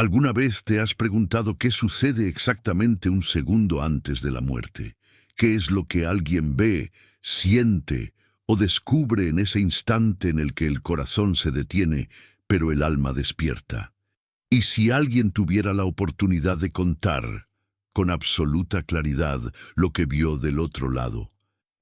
¿Alguna vez te has preguntado qué sucede exactamente un segundo antes de la muerte? ¿Qué es lo que alguien ve, siente o descubre en ese instante en el que el corazón se detiene, pero el alma despierta? Y si alguien tuviera la oportunidad de contar con absoluta claridad lo que vio del otro lado.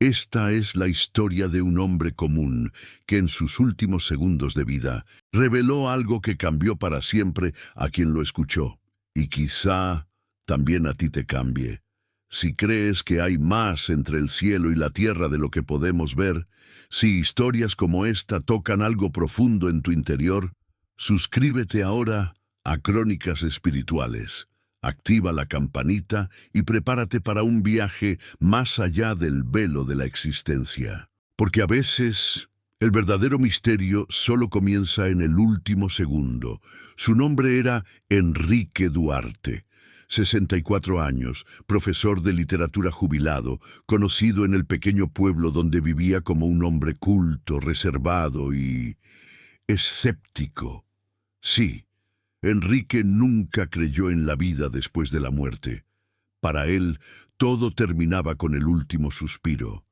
Esta es la historia de un hombre común que en sus últimos segundos de vida reveló algo que cambió para siempre a quien lo escuchó. Y quizá también a ti te cambie. Si crees que hay más entre el cielo y la tierra de lo que podemos ver, si historias como esta tocan algo profundo en tu interior, suscríbete ahora a Crónicas Espirituales. Activa la campanita y prepárate para un viaje más allá del velo de la existencia. Porque a veces el verdadero misterio solo comienza en el último segundo. Su nombre era Enrique Duarte. 64 años, profesor de literatura jubilado, conocido en el pequeño pueblo donde vivía como un hombre culto, reservado y escéptico. Sí. Enrique nunca creyó en la vida después de la muerte. Para él, todo terminaba con el último suspiro.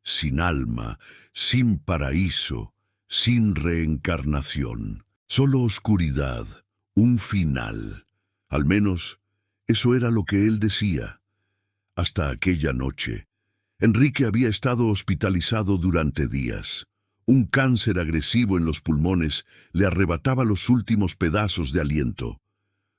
Sin alma, sin paraíso, sin reencarnación. Solo oscuridad, un final. Al menos, eso era lo que él decía. Hasta aquella noche, Enrique había estado hospitalizado durante días. Un cáncer agresivo en los pulmones le arrebataba los últimos pedazos de aliento.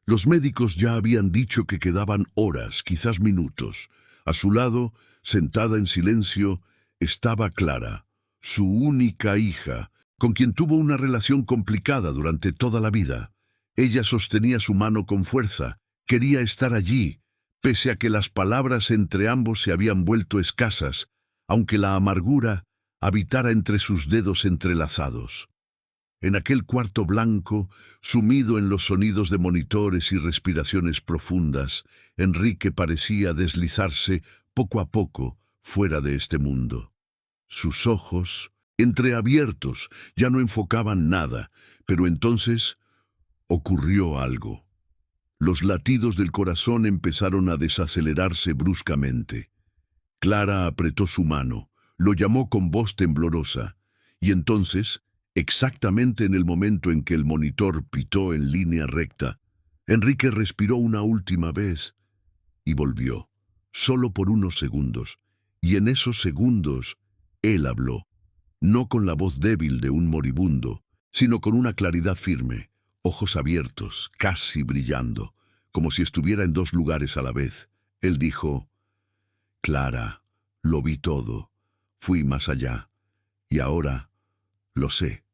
Los médicos ya habían dicho que quedaban horas, quizás minutos. A su lado, sentada en silencio, estaba Clara, su única hija, con quien tuvo una relación complicada durante toda la vida. Ella sostenía su mano con fuerza, quería estar allí, pese a que las palabras entre ambos se habían vuelto escasas, aunque la amargura habitara entre sus dedos entrelazados. En aquel cuarto blanco, sumido en los sonidos de monitores y respiraciones profundas, Enrique parecía deslizarse poco a poco fuera de este mundo. Sus ojos, entreabiertos, ya no enfocaban nada, pero entonces ocurrió algo. Los latidos del corazón empezaron a desacelerarse bruscamente. Clara apretó su mano. Lo llamó con voz temblorosa, y entonces, exactamente en el momento en que el monitor pitó en línea recta, Enrique respiró una última vez y volvió, solo por unos segundos, y en esos segundos él habló, no con la voz débil de un moribundo, sino con una claridad firme, ojos abiertos, casi brillando, como si estuviera en dos lugares a la vez. Él dijo: «Clara, lo vi todo. Fui más allá, y ahora lo sé».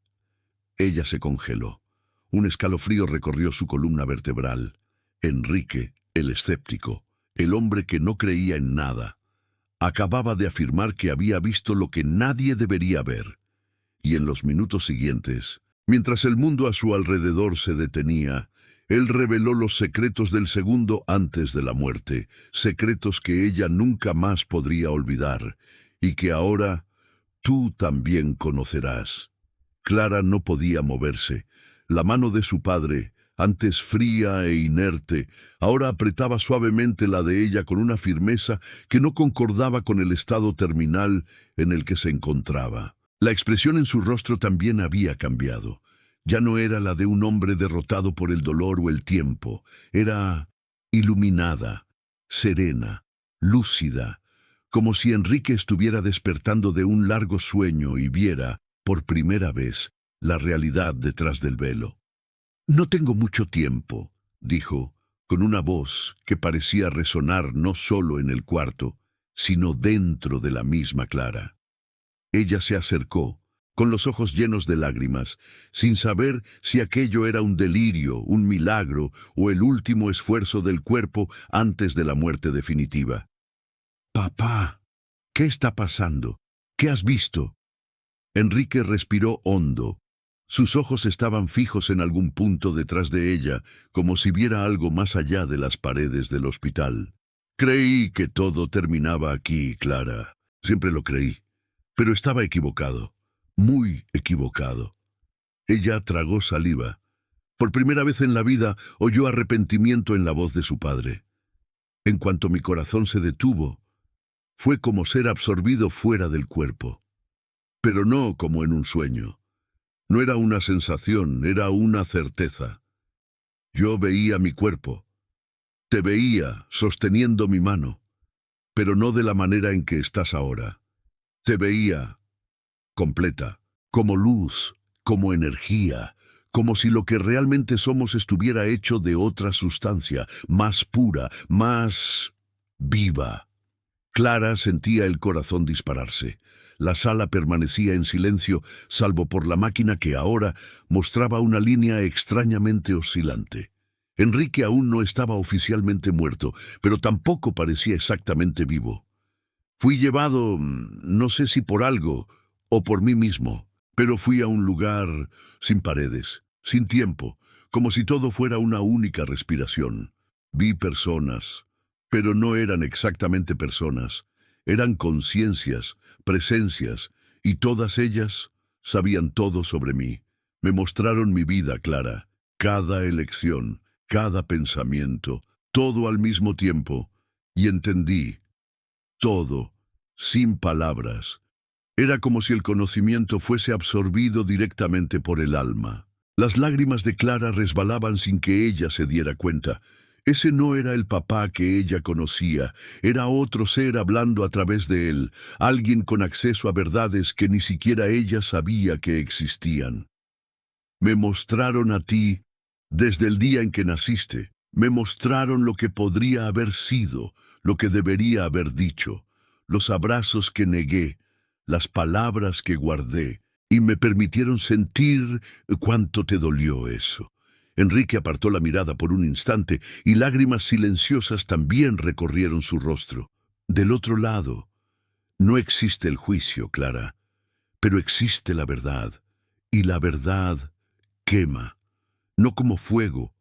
Ella se congeló. Un escalofrío recorrió su columna vertebral. Enrique, el escéptico, el hombre que no creía en nada, acababa de afirmar que había visto lo que nadie debería ver. Y en los minutos siguientes, mientras el mundo a su alrededor se detenía, él reveló los secretos del segundo antes de la muerte, secretos que ella nunca más podría olvidar, y que ahora tú también conocerás. Clara no podía moverse. La mano de su padre, antes fría e inerte, ahora apretaba suavemente la de ella con una firmeza que no concordaba con el estado terminal en el que se encontraba. La expresión en su rostro también había cambiado. Ya no era la de un hombre derrotado por el dolor o el tiempo. Era iluminada, serena, lúcida, como si Enrique estuviera despertando de un largo sueño y viera, por primera vez, la realidad detrás del velo. «No tengo mucho tiempo», dijo, con una voz que parecía resonar no solo en el cuarto, sino dentro de la misma Clara. Ella se acercó, con los ojos llenos de lágrimas, sin saber si aquello era un delirio, un milagro o el último esfuerzo del cuerpo antes de la muerte definitiva. «Papá, ¿qué está pasando? ¿Qué has visto?» Enrique respiró hondo. Sus ojos estaban fijos en algún punto detrás de ella, como si viera algo más allá de las paredes del hospital. «Creí que todo terminaba aquí, Clara. Siempre lo creí. Pero estaba equivocado. Muy equivocado». Ella tragó saliva. Por primera vez en la vida oyó arrepentimiento en la voz de su padre. En cuanto mi corazón se detuvo, fue como ser absorbido fuera del cuerpo. Pero no como en un sueño. No era una sensación, era una certeza. Yo veía mi cuerpo. Te veía sosteniendo mi mano, pero no de la manera en que estás ahora. Te veía completa, como luz, como energía, como si lo que realmente somos estuviera hecho de otra sustancia, más pura, más viva. Clara sentía el corazón dispararse. La sala permanecía en silencio, salvo por la máquina que ahora mostraba una línea extrañamente oscilante. Enrique aún no estaba oficialmente muerto, pero tampoco parecía exactamente vivo. Fui llevado, no sé si por algo o por mí mismo, pero fui a un lugar sin paredes, sin tiempo, como si todo fuera una única respiración. Vi personas, pero no eran exactamente personas, eran conciencias, presencias, y todas ellas sabían todo sobre mí. Me mostraron mi vida clara, cada elección, cada pensamiento, todo al mismo tiempo, y entendí todo, sin palabras. Era como si el conocimiento fuese absorbido directamente por el alma. Las lágrimas de Clara resbalaban sin que ella se diera cuenta. Ese no era el papá que ella conocía, era otro ser hablando a través de él, alguien con acceso a verdades que ni siquiera ella sabía que existían. Me mostraron a ti desde el día en que naciste. Me mostraron lo que podría haber sido, lo que debería haber dicho, los abrazos que negué, las palabras que guardé, y me permitieron sentir cuánto te dolió eso. Enrique apartó la mirada por un instante y lágrimas silenciosas también recorrieron su rostro. Del otro lado, no existe el juicio, Clara, pero existe la verdad, y la verdad quema, no como fuego,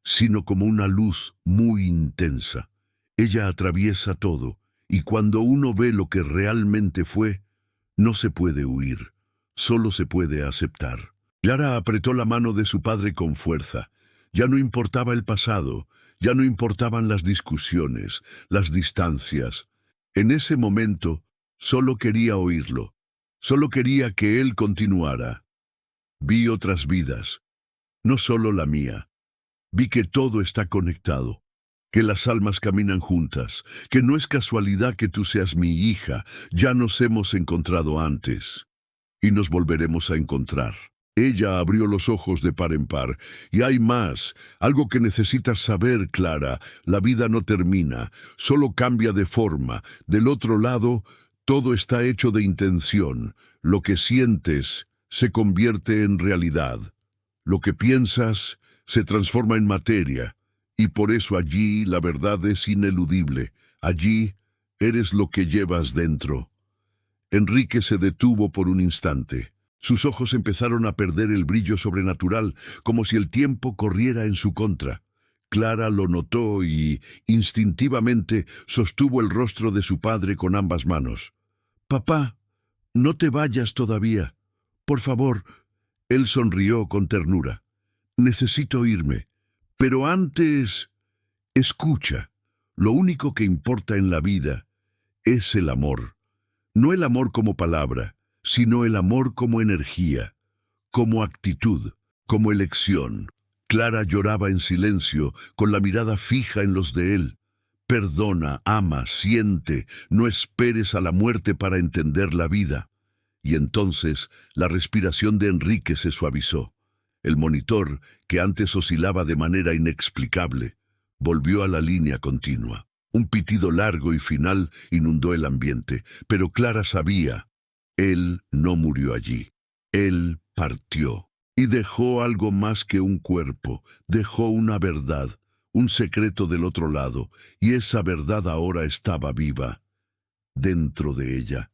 sino como una luz muy intensa. Ella atraviesa todo, y cuando uno ve lo que realmente fue, no se puede huir, solo se puede aceptar. Clara apretó la mano de su padre con fuerza. Ya no importaba el pasado, ya no importaban las discusiones, las distancias. En ese momento, solo quería oírlo, solo quería que él continuara. Vi otras vidas, no solo la mía. Vi que todo está conectado, que las almas caminan juntas, que no es casualidad que tú seas mi hija, ya nos hemos encontrado antes, y nos volveremos a encontrar. Ella abrió los ojos de par en par, y hay más, algo que necesitas saber, Clara, la vida no termina, solo cambia de forma. Del otro lado, todo está hecho de intención, lo que sientes se convierte en realidad, lo que piensas se transforma en materia, y por eso allí la verdad es ineludible. Allí eres lo que llevas dentro. Enrique se detuvo por un instante. Sus ojos empezaron a perder el brillo sobrenatural, como si el tiempo corriera en su contra. Clara lo notó y, instintivamente, sostuvo el rostro de su padre con ambas manos. «Papá, no te vayas todavía. Por favor». Él sonrió con ternura. «Necesito irme. Pero antes, escucha. Lo único que importa en la vida es el amor. No el amor como palabra, sino el amor como energía, como actitud, como elección». Clara lloraba en silencio, con la mirada fija en los de él. «Perdona, ama, siente, no esperes a la muerte para entender la vida». Y entonces la respiración de Enrique se suavizó. El monitor, que antes oscilaba de manera inexplicable, volvió a la línea continua. Un pitido largo y final inundó el ambiente, pero Clara sabía, él no murió allí. Él partió y dejó algo más que un cuerpo, dejó una verdad, un secreto del otro lado, y esa verdad ahora estaba viva, dentro de ella.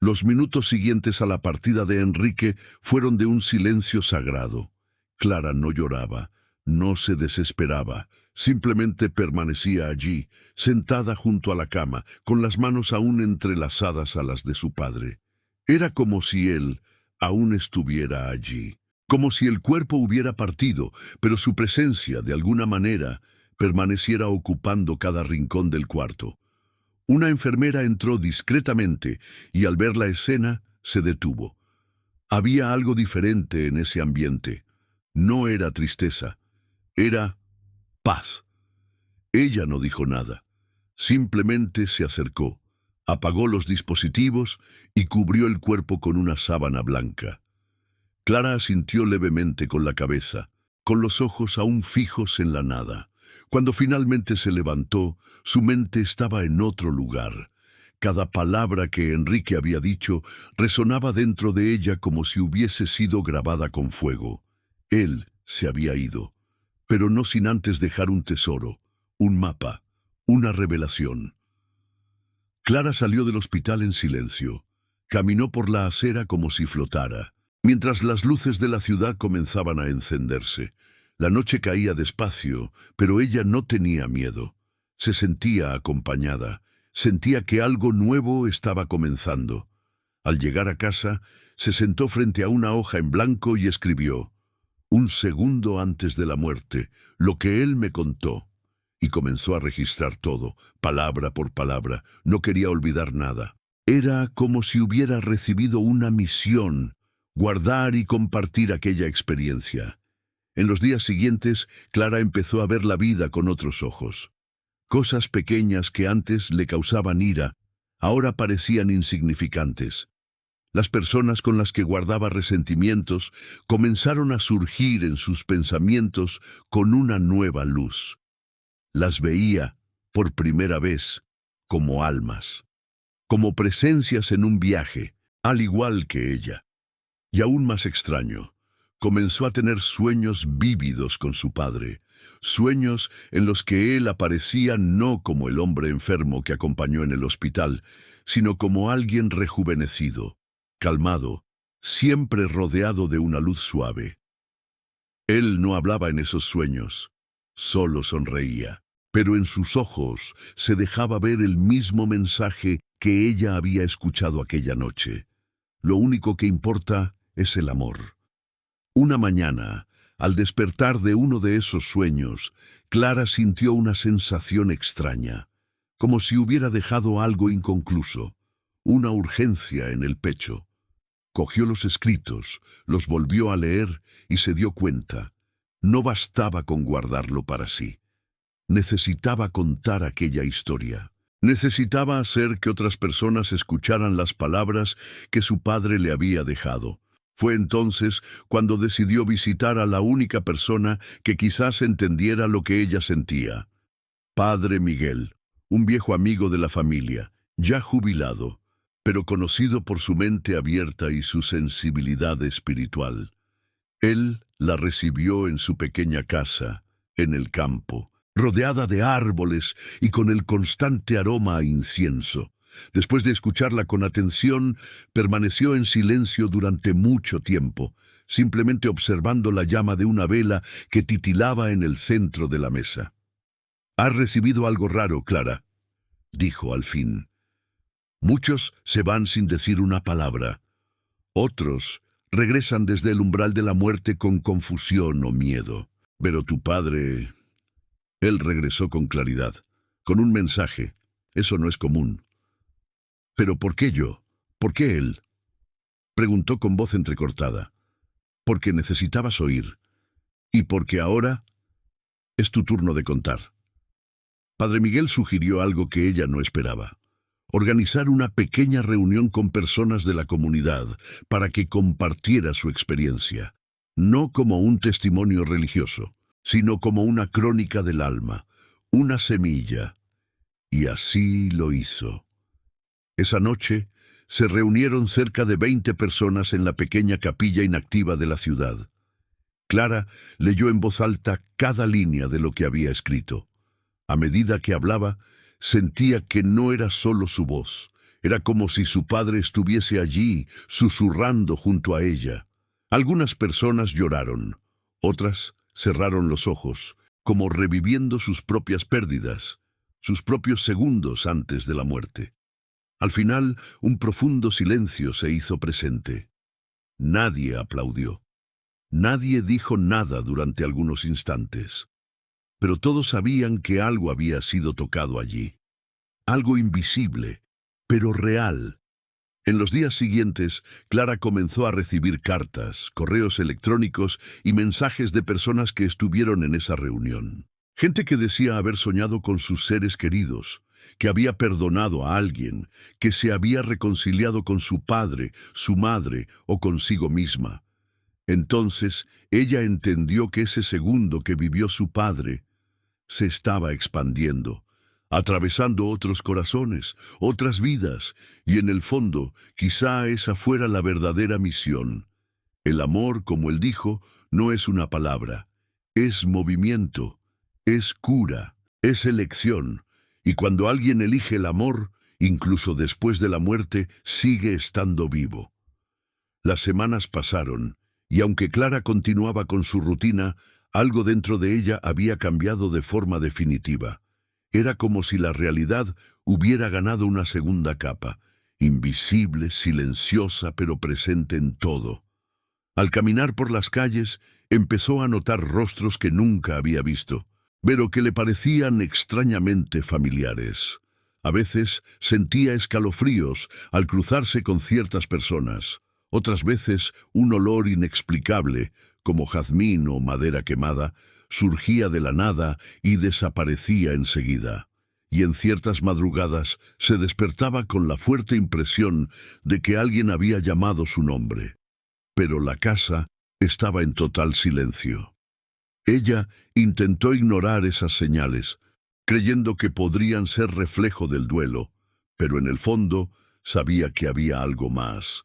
Los minutos siguientes a la partida de Enrique fueron de un silencio sagrado. Clara no lloraba, no se desesperaba, simplemente permanecía allí, sentada junto a la cama, con las manos aún entrelazadas a las de su padre. Era como si él aún estuviera allí. como si el cuerpo hubiera partido, pero su presencia, de alguna manera, permaneciera ocupando cada rincón del cuarto. Una enfermera entró discretamente y al ver la escena se detuvo. Había algo diferente en ese ambiente. No era tristeza, era paz. Ella no dijo nada. Simplemente se acercó, apagó los dispositivos y cubrió el cuerpo con una sábana blanca. Clara asintió levemente con la cabeza, con los ojos aún fijos en la nada. Cuando finalmente se levantó, su mente estaba en otro lugar. Cada palabra que Enrique había dicho resonaba dentro de ella como si hubiese sido grabada con fuego. Él se había ido, pero no sin antes dejar un tesoro, un mapa, una revelación. Clara salió del hospital en silencio. Caminó por la acera como si flotara, mientras las luces de la ciudad comenzaban a encenderse. La noche caía despacio, pero ella no tenía miedo. Se sentía acompañada. Sentía que algo nuevo estaba comenzando. Al llegar a casa, se sentó frente a una hoja en blanco y escribió: «Un segundo antes de la muerte, lo que él me contó». Y comenzó a registrar todo, palabra por palabra. No quería olvidar nada. Era como si hubiera recibido una misión: guardar y compartir aquella experiencia. En los días siguientes, Clara empezó a ver la vida con otros ojos. Cosas pequeñas que antes le causaban ira, ahora parecían insignificantes. Las personas con las que guardaba resentimientos comenzaron a surgir en sus pensamientos con una nueva luz. Las veía, por primera vez, como almas, como presencias en un viaje, al igual que ella. Y aún más extraño, comenzó a tener sueños vívidos con su padre, sueños en los que él aparecía no como el hombre enfermo que acompañó en el hospital, sino como alguien rejuvenecido, calmado, siempre rodeado de una luz suave. Él no hablaba en esos sueños, solo sonreía, pero en sus ojos se dejaba ver el mismo mensaje que ella había escuchado aquella noche. Lo único que importa es el amor. Una mañana, al despertar de uno de esos sueños, Clara sintió una sensación extraña, como si hubiera dejado algo inconcluso, una urgencia en el pecho. Cogió los escritos, los volvió a leer y se dio cuenta. No bastaba con guardarlo para sí. Necesitaba contar aquella historia. Necesitaba hacer que otras personas escucharan las palabras que su padre le había dejado. Fue entonces cuando decidió visitar a la única persona que quizás entendiera lo que ella sentía. Padre Miguel, un viejo amigo de la familia, ya jubilado, pero conocido por su mente abierta y su sensibilidad espiritual. Él la recibió en su pequeña casa, en el campo, rodeada de árboles y con el constante aroma a incienso. Después de escucharla con atención, permaneció en silencio durante mucho tiempo, simplemente observando la llama de una vela que titilaba en el centro de la mesa. «Has recibido algo raro, Clara», dijo al fin. «Muchos se van sin decir una palabra. Otros regresan desde el umbral de la muerte con confusión o miedo. Pero tu padre...» Él regresó con claridad, con un mensaje. «Eso no es común». «¿Pero por qué yo? ¿Por qué él?», preguntó con voz entrecortada. «Porque necesitabas oír. Y porque ahora es tu turno de contar». Padre Miguel sugirió algo que ella no esperaba: organizar una pequeña reunión con personas de la comunidad para que compartiera su experiencia, no como un testimonio religioso, sino como una crónica del alma, una semilla. Y así lo hizo. Esa noche se reunieron cerca de 20 personas en la pequeña capilla inactiva de la ciudad. Clara leyó en voz alta cada línea de lo que había escrito. A medida que hablaba, sentía que no era solo su voz. Era como si su padre estuviese allí, susurrando junto a ella. Algunas personas lloraron, otras cerraron los ojos, como reviviendo sus propias pérdidas, sus propios segundos antes de la muerte. Al final, un profundo silencio se hizo presente. Nadie aplaudió. Nadie dijo nada durante algunos instantes, pero todos sabían que algo había sido tocado allí. Algo invisible, pero real. En los días siguientes, Clara comenzó a recibir cartas, correos electrónicos y mensajes de personas que estuvieron en esa reunión. Gente que decía haber soñado con sus seres queridos, que había perdonado a alguien, que se había reconciliado con su padre, su madre o consigo misma. Entonces, ella entendió que ese segundo que vivió su padre se estaba expandiendo, atravesando otros corazones, otras vidas, y en el fondo, quizá esa fuera la verdadera misión. El amor, como él dijo, no es una palabra, es movimiento, es cura, es elección, y cuando alguien elige el amor, incluso después de la muerte, sigue estando vivo. Las semanas pasaron, y aunque Clara continuaba con su rutina, algo dentro de ella había cambiado de forma definitiva. Era como si la realidad hubiera ganado una segunda capa, invisible, silenciosa, pero presente en todo. Al caminar por las calles, empezó a notar rostros que nunca había visto, pero que le parecían extrañamente familiares. A veces sentía escalofríos al cruzarse con ciertas personas. Otras veces un olor inexplicable, como jazmín o madera quemada, surgía de la nada y desaparecía enseguida. Y en ciertas madrugadas se despertaba con la fuerte impresión de que alguien había llamado su nombre. Pero la casa estaba en total silencio. Ella intentó ignorar esas señales, creyendo que podrían ser reflejo del duelo, pero en el fondo sabía que había algo más.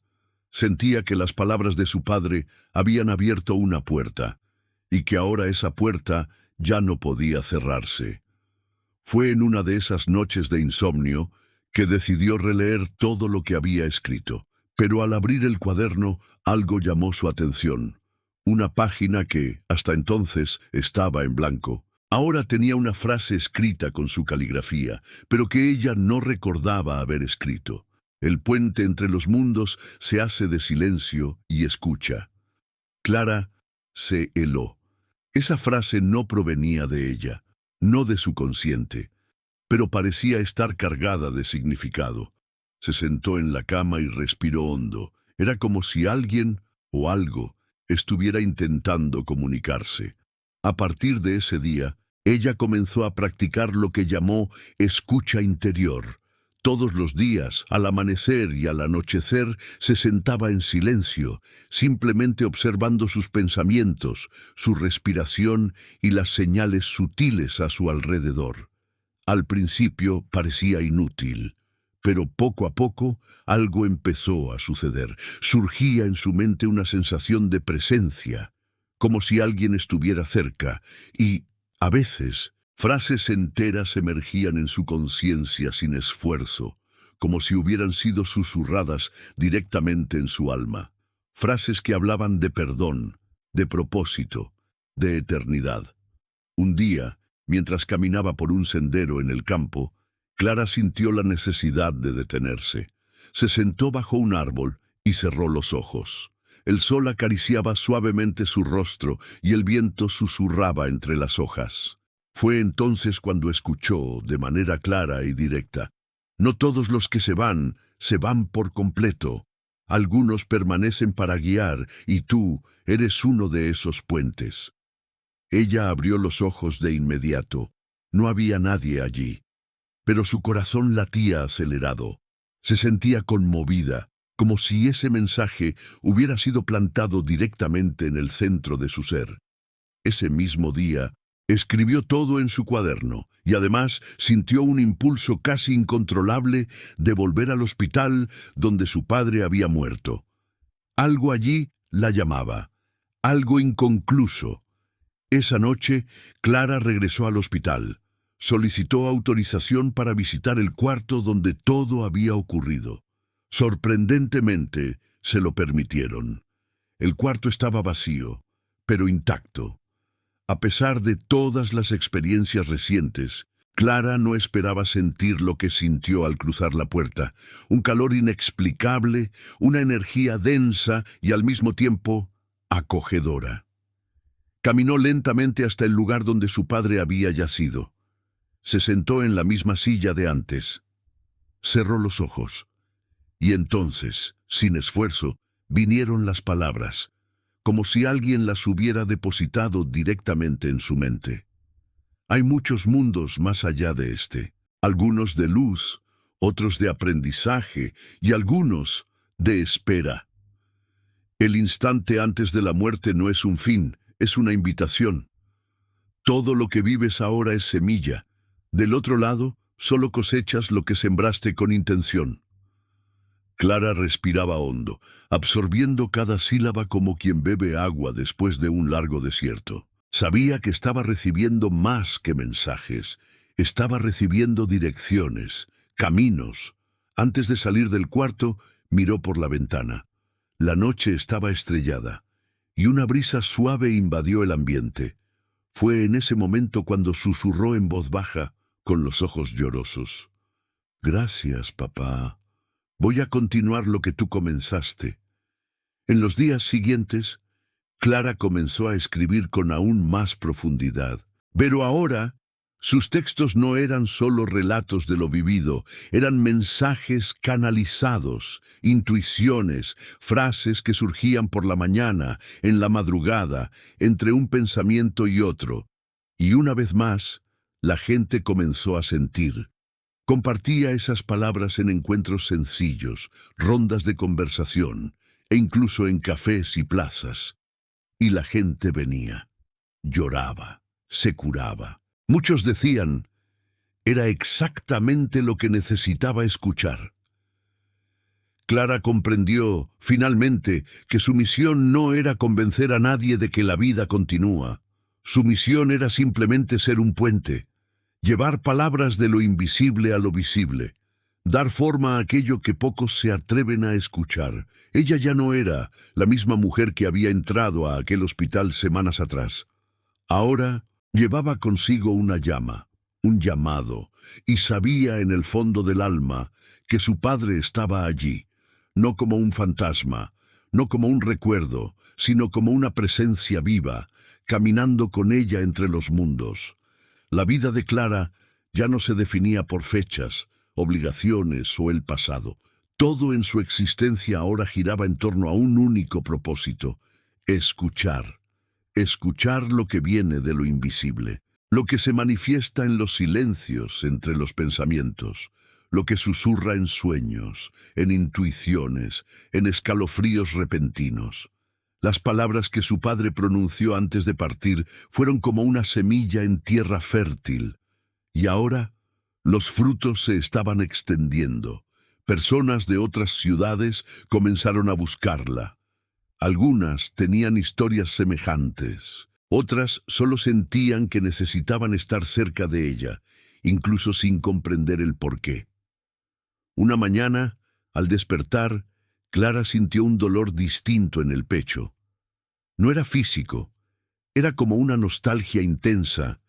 Sentía que las palabras de su padre habían abierto una puerta, y que ahora esa puerta ya no podía cerrarse. Fue en una de esas noches de insomnio que decidió releer todo lo que había escrito, pero al abrir el cuaderno algo llamó su atención. Una página que, hasta entonces, estaba en blanco. Ahora tenía una frase escrita con su caligrafía, pero que ella no recordaba haber escrito. El puente entre los mundos se hace de silencio y escucha. Clara se heló. Esa frase no provenía de ella, no de su consciente, pero parecía estar cargada de significado. Se sentó en la cama y respiró hondo. Era como si alguien o algo estuviera intentando comunicarse. A partir de ese día, ella comenzó a practicar lo que llamó escucha interior. Todos los días, al amanecer y al anochecer, se sentaba en silencio, simplemente observando sus pensamientos, su respiración y las señales sutiles a su alrededor. Al principio parecía inútil, pero poco a poco algo empezó a suceder. Surgía en su mente una sensación de presencia, como si alguien estuviera cerca, y, a veces, frases enteras emergían en su conciencia sin esfuerzo, como si hubieran sido susurradas directamente en su alma. Frases que hablaban de perdón, de propósito, de eternidad. Un día, mientras caminaba por un sendero en el campo, Clara sintió la necesidad de detenerse. Se sentó bajo un árbol y cerró los ojos. El sol acariciaba suavemente su rostro y el viento susurraba entre las hojas. Fue entonces cuando escuchó, de manera clara y directa: no todos los que se van por completo. Algunos permanecen para guiar, y tú eres uno de esos puentes. Ella abrió los ojos de inmediato. No había nadie allí, pero su corazón latía acelerado. Se sentía conmovida, como si ese mensaje hubiera sido plantado directamente en el centro de su ser. Ese mismo día, escribió todo en su cuaderno y además sintió un impulso casi incontrolable de volver al hospital donde su padre había muerto. Algo allí la llamaba, algo inconcluso. Esa noche, Clara regresó al hospital. Solicitó autorización para visitar el cuarto donde todo había ocurrido. Sorprendentemente, se lo permitieron. El cuarto estaba vacío, pero intacto. A pesar de todas las experiencias recientes, Clara no esperaba sentir lo que sintió al cruzar la puerta: un calor inexplicable, una energía densa y al mismo tiempo acogedora. Caminó lentamente hasta el lugar donde su padre había yacido. Se sentó en la misma silla de antes. Cerró los ojos. Y entonces, sin esfuerzo, vinieron las palabras, como si alguien las hubiera depositado directamente en su mente. Hay muchos mundos más allá de este, algunos de luz, otros de aprendizaje y algunos de espera. El instante antes de la muerte no es un fin, es una invitación. Todo lo que vives ahora es semilla. Del otro lado, solo cosechas lo que sembraste con intención. Clara respiraba hondo, absorbiendo cada sílaba como quien bebe agua después de un largo desierto. Sabía que estaba recibiendo más que mensajes. Estaba recibiendo direcciones, caminos. Antes de salir del cuarto, miró por la ventana. La noche estaba estrellada, y una brisa suave invadió el ambiente. Fue en ese momento cuando susurró en voz baja, con los ojos llorosos. «Gracias, papá. Voy a continuar lo que tú comenzaste». En los días siguientes, Clara comenzó a escribir con aún más profundidad. Pero ahora, sus textos no eran solo relatos de lo vivido, eran mensajes canalizados, intuiciones, frases que surgían por la mañana, en la madrugada, entre un pensamiento y otro. Y una vez más, la gente comenzó a sentir. Compartía esas palabras en encuentros sencillos, rondas de conversación, e incluso en cafés y plazas. Y la gente venía, lloraba, se curaba. Muchos decían, era exactamente lo que necesitaba escuchar. Clara comprendió, finalmente, que su misión no era convencer a nadie de que la vida continúa. Su misión era simplemente ser un puente, llevar palabras de lo invisible a lo visible, dar forma a aquello que pocos se atreven a escuchar. Ella ya no era la misma mujer que había entrado a aquel hospital semanas atrás. Ahora llevaba consigo una llama, un llamado, y sabía en el fondo del alma que su padre estaba allí, no como un fantasma, no como un recuerdo, sino como una presencia viva, caminando con ella entre los mundos. La vida de Clara ya no se definía por fechas, obligaciones o el pasado. Todo en su existencia ahora giraba en torno a un único propósito: escuchar. Escuchar lo que viene de lo invisible, lo que se manifiesta en los silencios entre los pensamientos, lo que susurra en sueños, en intuiciones, en escalofríos repentinos. Las palabras que su padre pronunció antes de partir fueron como una semilla en tierra fértil, y ahora los frutos se estaban extendiendo. Personas de otras ciudades comenzaron a buscarla. Algunas tenían historias semejantes, otras solo sentían que necesitaban estar cerca de ella, incluso sin comprender el porqué. Una mañana, al despertar, Clara sintió un dolor distinto en el pecho. No era físico, era como una nostalgia intensa,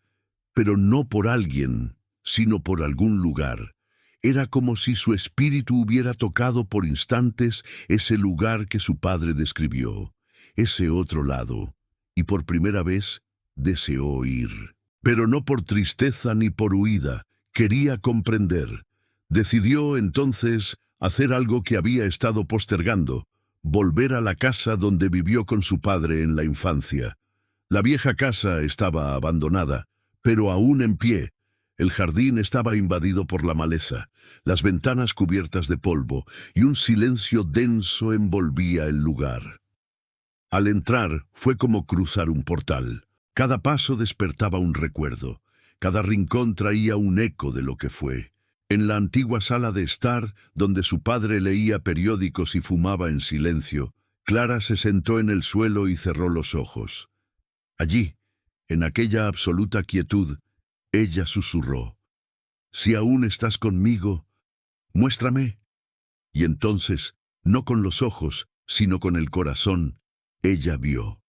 pero no por alguien, sino por algún lugar. Era como si su espíritu hubiera tocado por instantes ese lugar que su padre describió, ese otro lado, y por primera vez deseó ir. Pero no por tristeza ni por huida, quería comprender. Decidió entonces hacer algo que había estado postergando: volver a la casa donde vivió con su padre en la infancia. La vieja casa estaba abandonada, pero aún en pie. El jardín estaba invadido por la maleza, las ventanas cubiertas de polvo, y un silencio denso envolvía el lugar. Al entrar fue como cruzar un portal. Cada paso despertaba un recuerdo, cada rincón traía un eco de lo que fue. En la antigua sala de estar, donde su padre leía periódicos y fumaba en silencio, Clara se sentó en el suelo y cerró los ojos. Allí, en aquella absoluta quietud, ella susurró: «Si aún estás conmigo, muéstrame». Y entonces, no con los ojos, sino con el corazón, ella vio.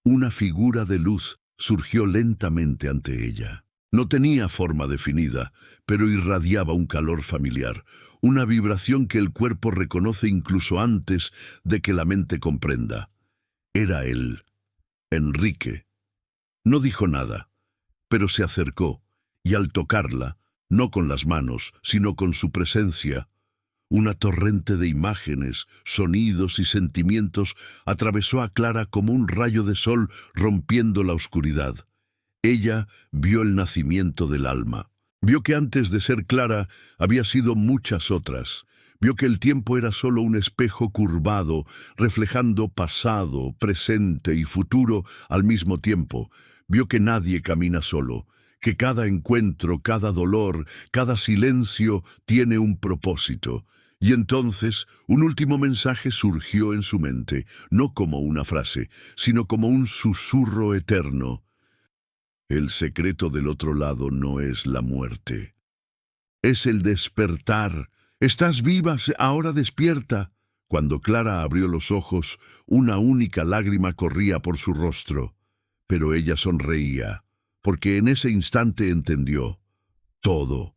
Una figura de luz surgió lentamente ante ella. No tenía forma definida, pero irradiaba un calor familiar, una vibración que el cuerpo reconoce incluso antes de que la mente comprenda. Era él, Enrique. No dijo nada, pero se acercó, y al tocarla, no con las manos, sino con su presencia, una torrente de imágenes, sonidos y sentimientos atravesó a Clara como un rayo de sol rompiendo la oscuridad. Ella vio el nacimiento del alma. Vio que antes de ser Clara había sido muchas otras. Vio que el tiempo era solo un espejo curvado, reflejando pasado, presente y futuro al mismo tiempo. Vio que nadie camina solo, que cada encuentro, cada dolor, cada silencio tiene un propósito. Y entonces un último mensaje surgió en su mente, no como una frase, sino como un susurro eterno. El secreto del otro lado no es la muerte. Es el despertar. Estás viva, ahora despierta. Cuando Clara abrió los ojos, una única lágrima corría por su rostro. Pero ella sonreía, porque en ese instante entendió todo.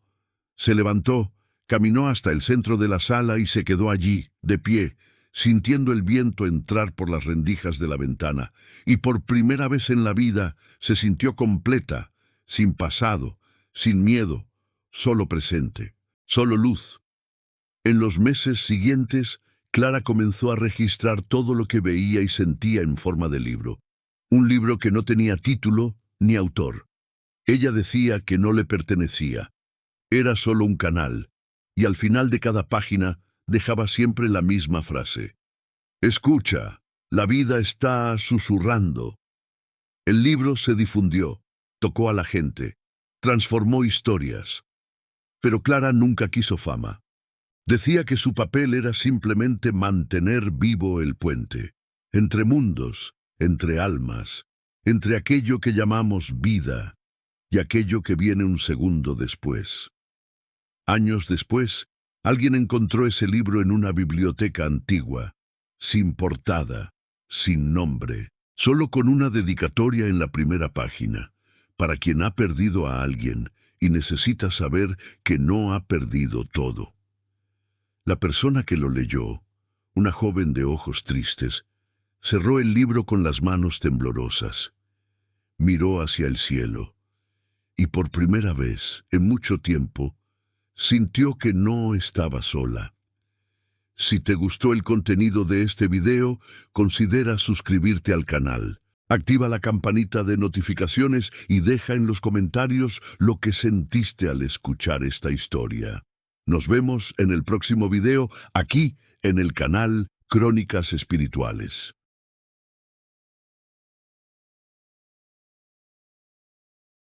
Se levantó, caminó hasta el centro de la sala y se quedó allí, de pie, sintiendo el viento entrar por las rendijas de la ventana, y por primera vez en la vida se sintió completa, sin pasado, sin miedo, solo presente, solo luz. En los meses siguientes, Clara comenzó a registrar todo lo que veía y sentía en forma de libro. Un libro que no tenía título ni autor. Ella decía que no le pertenecía. Era solo un canal, y al final de cada página dejaba siempre la misma frase. Escucha, la vida está susurrando. El libro se difundió, tocó a la gente, transformó historias. Pero Clara nunca quiso fama. Decía que su papel era simplemente mantener vivo el puente, entre mundos, entre almas, entre aquello que llamamos vida y aquello que viene un segundo después. Años después, alguien encontró ese libro en una biblioteca antigua, sin portada, sin nombre, solo con una dedicatoria en la primera página, para quien ha perdido a alguien y necesita saber que no ha perdido todo. La persona que lo leyó, una joven de ojos tristes, cerró el libro con las manos temblorosas, miró hacia el cielo, y por primera vez, en mucho tiempo, sintió que no estaba sola. Si te gustó el contenido de este video, considera suscribirte al canal. Activa la campanita de notificaciones y deja en los comentarios lo que sentiste al escuchar esta historia. Nos vemos en el próximo video, aquí en el canal Crónicas Espirituales.